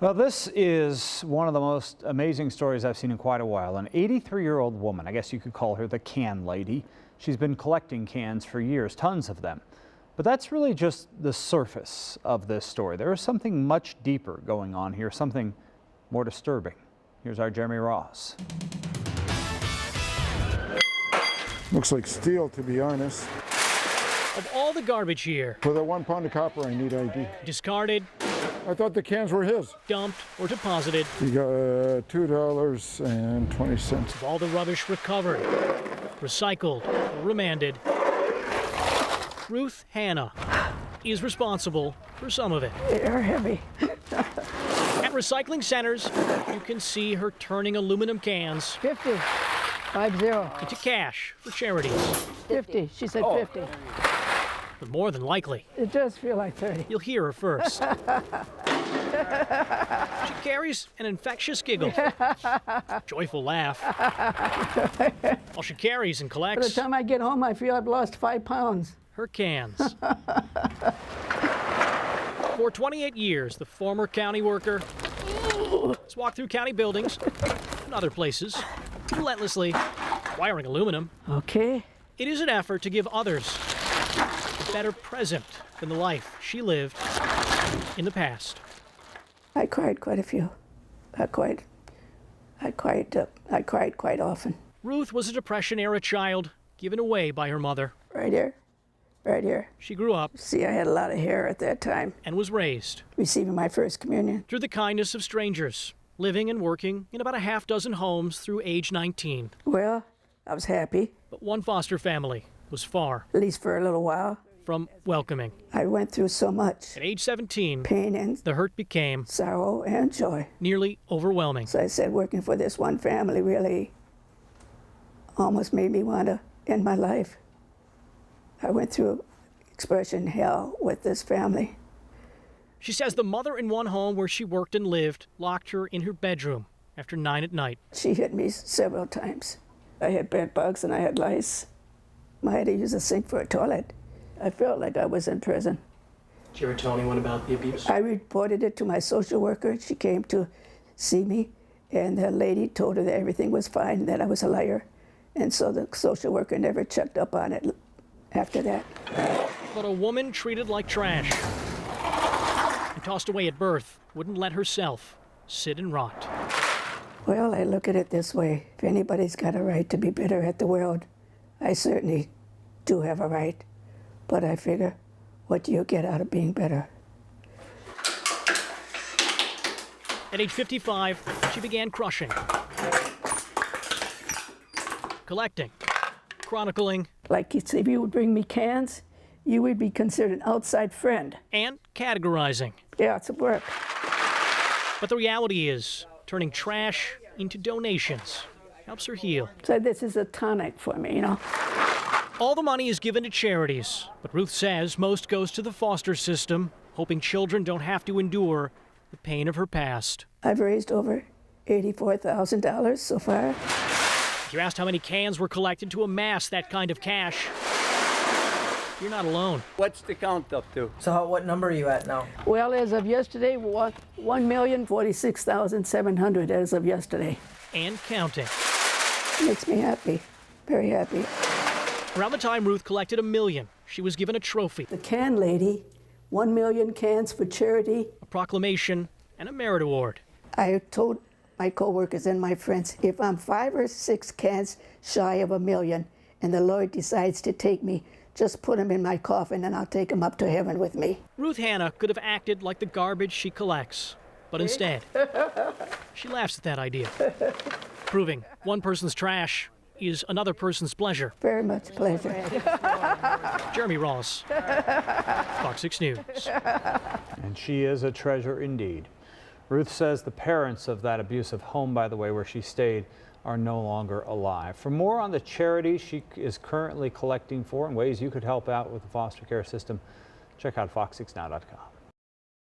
Well, this is one of the most amazing stories I've seen in quite a while. An 83-year-old woman, I guess you could call her the can lady. She's been collecting cans for years, tons of them. But that's really just the surface of this story. There is something much deeper going on here, something more disturbing. Here's our Jeremy Ross. Looks like steel, to be honest. Of all the garbage here, For the 1 pound of copper, I need ID. discarded, I thought the cans were his. dumped, or deposited, You got $2.20. of all the rubbish recovered, recycled, or remanded, Ruth Hannah is responsible for some of it. They are heavy. At recycling centers, you can see her turning aluminum cans 50. 50. into cash for charities. 50. She said 50. But more than likely, It does feel like 30. you'll hear her first. She carries an infectious giggle, joyful laugh, while she carries and By the collects time I get home, I feel I've lost 5 pounds. her cans. For 28 years, the former county worker has walked through county buildings and other places, relentlessly wiring aluminum. Okay. It is an effort to give others a better present than the life she lived in the past. I cried quite a few. I cried quite often. Ruth was a Depression-era child given away by her mother. Right here. Right here. She grew up See, I had a lot of hair at that time. and was raised Receiving my first communion. through the kindness of strangers, living and working in about a half dozen homes through age 19. Well, I was happy, But one foster family was far at least for a little while. from welcoming. I went through so much At age 17, pain and the hurt became sorrow and joy. nearly overwhelming. So I said working for this one family really almost made me want to end my life. I went through expression hell with this family. She says the mother in one home where she worked and lived locked her in her bedroom after 9 at night. She hit me several times. I had bed bugs and I had lice. I had to use a sink for a toilet. I felt like I was in prison. Did you ever tell anyone about the abuse? I reported it to my social worker. She came to see me, and the lady told her that everything was fine and that I was a liar. And so the social worker never checked up on it after that. But a woman treated like trash and tossed away at birth wouldn't let herself sit and rot. Well, I look at it this way. If anybody's got a right to be bitter at the world, I certainly do have a right. But I figure, what do you get out of being bitter? At age 55, she began crushing, collecting, chronicling, Like if you would bring me cans, you would be considered an outside friend. and categorizing. Yeah, it's work. But the reality is, turning trash into donations helps her heal. So this is a tonic for me, you know. All the money is given to charities, but Ruth says most goes to the foster system, hoping children don't have to endure the pain of her past. I've raised over $84,000 so far. If you're asked how many cans were collected to amass that kind of cash, you're not alone. What's the count up to? So what number are you at now? Well, as of yesterday, 1,046,700 as of yesterday. And counting. Makes me happy, very happy. Around the time Ruth collected $1 million, she was given a trophy, The can lady, 1 million cans for charity. a proclamation, and a merit award. I told my coworkers and my friends, if I'm 5 or 6 cans shy of $1 million and the Lord decides to take me, just put them in my coffin and I'll take them up to heaven with me. Ruth Hannah could have acted like the garbage she collects, but instead, she laughs at that idea, proving one person's trash is another person's pleasure. Very much pleasure. Jeremy Ross, Fox 6 News. And she is a treasure indeed. Ruth says the parents of that abusive home, by the way, where she stayed, are no longer alive. For more on the charity she is currently collecting for and ways you could help out with the foster care system, check out fox6now.com.